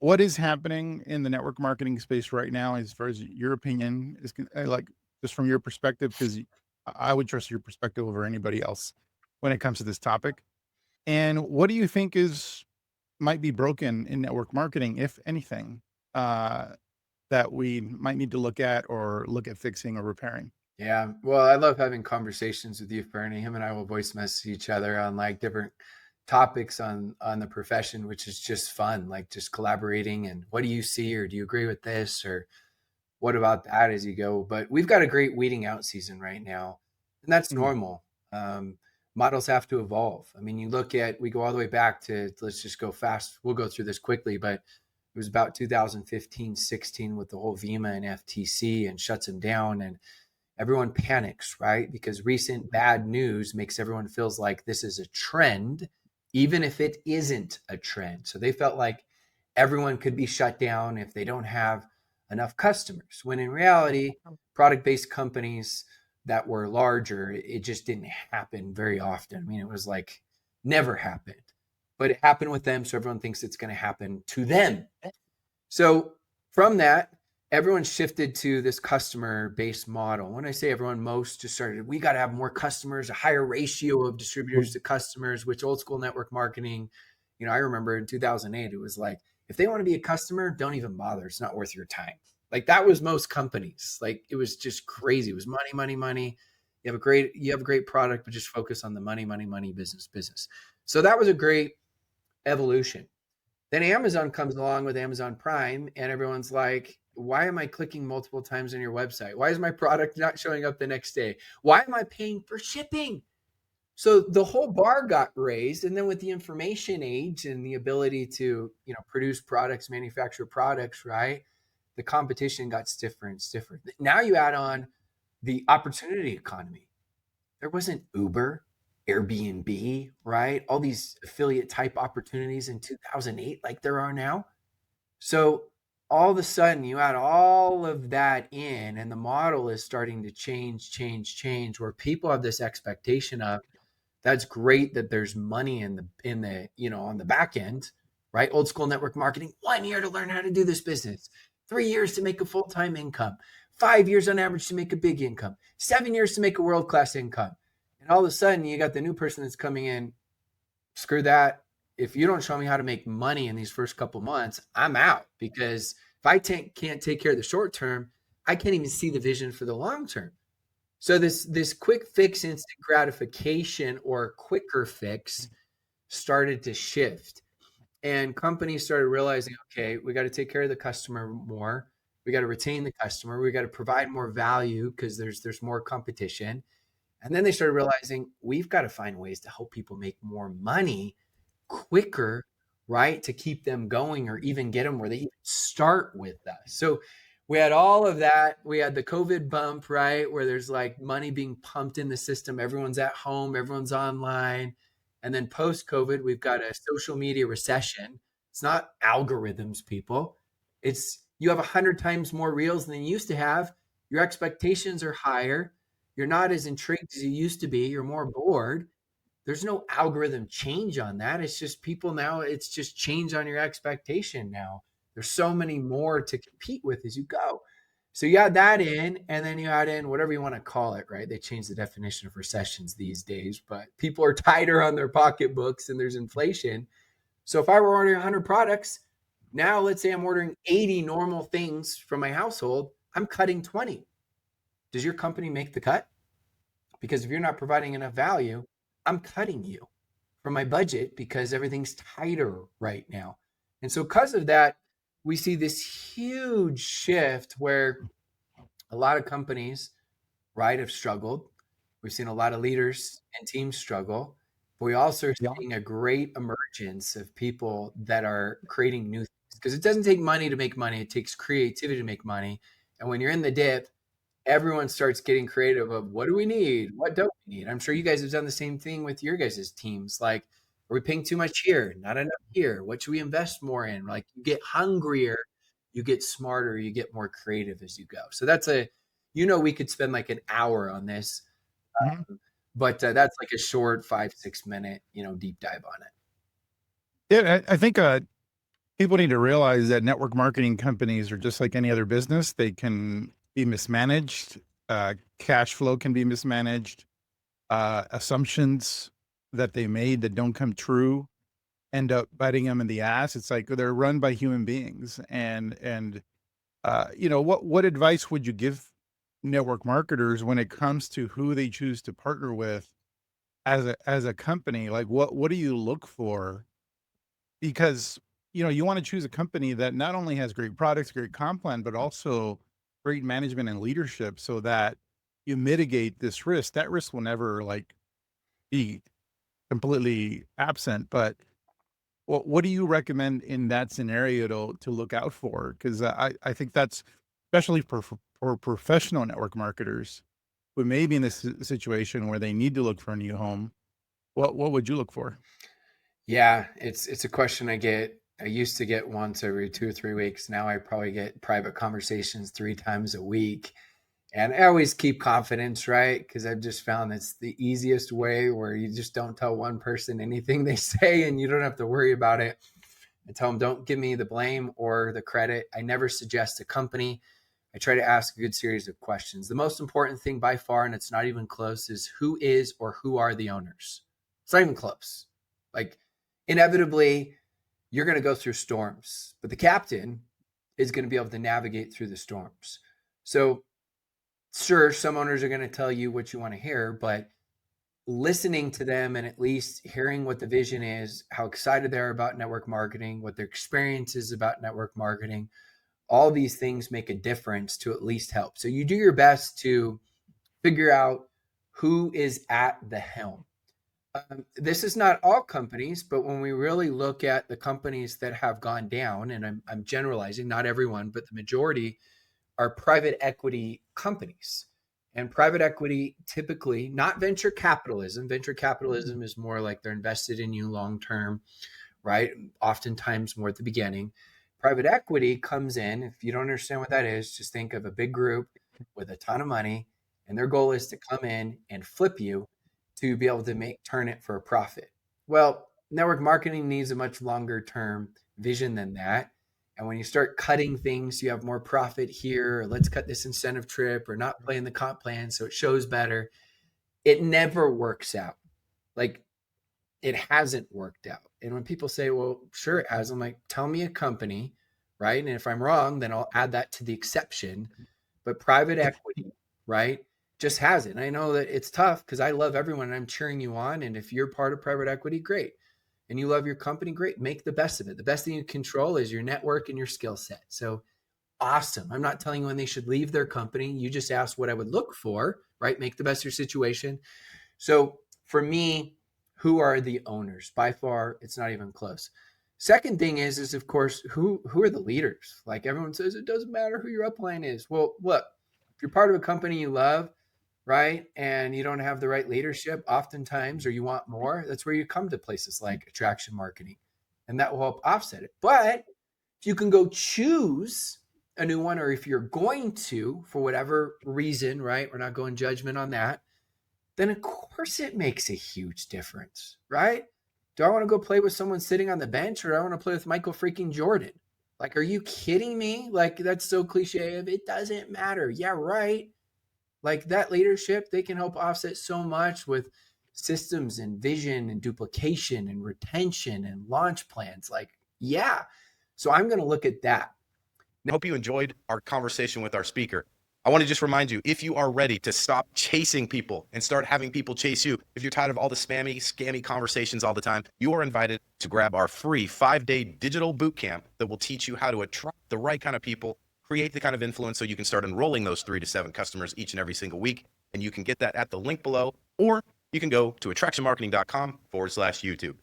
what is happening in the network marketing space right now, as far as your opinion is like, just from your perspective, because I would trust your perspective over anybody else when it comes to this topic. And what do you think is might be broken in network marketing, if anything, uh, that we might need to look at fixing or repairing? Yeah. Well, I love having conversations with you, Bernie. Him and I will voice message each other on like different topics on the profession, which is just fun, like just collaborating and what do you see or do you agree with this or what about that as you go? But we've got a great weeding out season right now, and that's Mhm. normal. Models have to evolve. I mean, we go all the way back to, let's just go fast. We'll go through this quickly, but it was about 2015, 16 with the whole VEMA and FTC and shuts them down. And everyone panics, right? Because recent bad news makes everyone feels like this is a trend, even if it isn't a trend. So they felt like everyone could be shut down if they don't have enough customers. When in reality, product-based companies that were larger, it just didn't happen very often. I mean, it was like never happened, but it happened with them. So everyone thinks it's going to happen to them. So from that, everyone shifted to this customer based model. When I say everyone, most just started, we got to have more customers, a higher ratio of distributors to customers, which old school network marketing, I remember in 2008, it was like, if they want to be a customer, don't even bother. It's not worth your time. Like that was most companies. Like it was just crazy. It was money, money, money. You have a great product, but just focus on the money, money, money, business, business. So that was a great evolution. Then Amazon comes along with Amazon Prime, and everyone's like, why am I clicking multiple times on your website? Why is my product not showing up the next day? Why am I paying for shipping? So the whole bar got raised. And then with the information age and the ability to, produce products, manufacture products, right? The competition got stiffer and stiffer. Now you add on the opportunity economy. There wasn't Uber, Airbnb, right? All these affiliate type opportunities in 2008 like there are now. So all of a sudden you add all of that in and the model is starting to change where people have this expectation of that's great that there's money in the on the back end, right? Old school network marketing, 1 year to learn how to do this business, 3 years to make a full-time income, 5 years on average to make a big income, 7 years to make a world-class income. And all of a sudden you got the new person that's coming in, screw that. If you don't show me how to make money in these first couple months, I'm out because if I can't take care of the short term, I can't even see the vision for the long term. So this quick fix, instant gratification or quicker fix started to shift. And companies started realizing, okay, we got to take care of the customer more. We got to retain the customer. We got to provide more value because there's more competition. And then they started realizing we've got to find ways to help people make more money quicker, right? To keep them going or even get them where they even start with us. So we had all of that. We had the COVID bump, right? Where there's like money being pumped in the system. Everyone's at home, everyone's online. And then post COVID, we've got a social media recession. It's not algorithms, people. It's you have 100 times more reels than you used to have. Your expectations are higher. You're not as intrigued as you used to be. You're more bored. There's no algorithm change on that. It's just people now, it's just change on your expectation now. There's so many more to compete with as you go. So you add that in, and then you add in whatever you want to call it, right? They changed the definition of recessions these days, but people are tighter on their pocketbooks and there's inflation. So if I were ordering 100 products, now let's say I'm ordering 80 normal things from my household, I'm cutting 20. Does your company make the cut? Because if you're not providing enough value, I'm cutting you from my budget because everything's tighter right now. And so, because of that, we see this huge shift where a lot of companies, right, have struggled. We've seen a lot of leaders and teams struggle, but we also are Yeah. seeing a great emergence of people that are creating new things because it doesn't take money to make money, it takes creativity to make money. And when you're in the dip, everyone starts getting creative of what do we need? What don't we need? I'm sure you guys have done the same thing with your guys' teams. Like, are we paying too much here? Not enough here. What should we invest more in? Like you get hungrier, you get smarter, you get more creative as you go. So we could spend like an hour on this, Mhm. but that's like a short 5, 6 minute, deep dive on it. Yeah, I think People need to realize that network marketing companies are just like any other business. They can be mismanaged. Cash flow can be mismanaged. Assumptions that they made that don't come true end up biting them in the ass. It's like they're run by human beings. What advice would you give network marketers when it comes to who they choose to partner with as a company? Like what do you look for? Because, you wanna choose a company that not only has great products, great comp plan, but also great management and leadership so that you mitigate this risk. That risk will never, like, be completely absent, but what do you recommend in that scenario to look out for? Because I think that's especially for professional network marketers who may be in this situation where they need to look for a new home, what would you look for? Yeah, it's a question I used to get once every 2 or 3 weeks. Now I probably get private conversations 3 times a week. And I always keep confidence, right? Because I've just found it's the easiest way where you just don't tell one person anything they say and you don't have to worry about it. I tell them, don't give me the blame or the credit. I never suggest a company. I try to ask a good series of questions. The most important thing by far, and it's not even close, is who is or who are the owners? It's not even close. Like, inevitably, you're going to go through storms, but the captain is going to be able to navigate through the storms. So, sure, some owners are going to tell you what you want to hear, but listening to them and at least hearing what the vision is, how excited they are about network marketing, what their experience is about network marketing, all these things make a difference to at least help. So you do your best to figure out who is at the helm. This is not all companies, but when we really look at the companies that have gone down, and I'm generalizing, not everyone, but the majority are private equity companies. And private equity typically, not venture capitalism. Venture capitalism is more like they're invested in you long term, right? Oftentimes more at the beginning. Private equity comes in. If you don't understand what that is, just think of a big group with a ton of money, and their goal is to come in and flip you to be able to turn it for a profit. Well, network marketing needs a much longer term vision than that. And when you start cutting things, you have more profit here, or let's cut this incentive trip, or not playing the comp plan so it shows better. It never works out. Like, it hasn't worked out. And when people say, well, sure it has, I'm like, tell me a company, right? And if I'm wrong, then I'll add that to the exception. But private equity, right, just hasn't. I know that it's tough because I love everyone and I'm cheering you on. And if you're part of private equity, great. And you love your company, great. Make the best of it. The best thing you control is your network and your skill set. So awesome. I'm not telling you when they should leave their company. You just asked what I would look for, right? Make the best of your situation. So for me, who are the owners? By far, it's not even close. Second thing is of course, who are the leaders? Like everyone says, it doesn't matter who your upline is. Well, look, if you're part of a company you love, right, and you don't have the right leadership, oftentimes, or you want more, that's where you come to places like attraction marketing, and that will help offset it. But if you can go choose a new one, or if you're going to, for whatever reason, right, we're not going judgment on that, then of course it makes a huge difference, right? Do I want to go play with someone sitting on the bench, or do I want to play with Michael freaking Jordan? Like, are you kidding me? Like, that's so cliche of it doesn't matter. Yeah, right. Like that leadership, they can help offset so much with systems and vision and duplication and retention and launch plans. Like, yeah. So I'm going to look at that. I hope you enjoyed our conversation with our speaker. I want to just remind you, if you are ready to stop chasing people and start having people chase you, if you're tired of all the spammy, scammy conversations all the time, you are invited to grab our free 5-day digital bootcamp that will teach you how to attract the right kind of people, create the kind of influence so you can start enrolling those 3 to 7 customers each and every single week. And you can get that at the link below, or you can go to attractionmarketing.com/YouTube.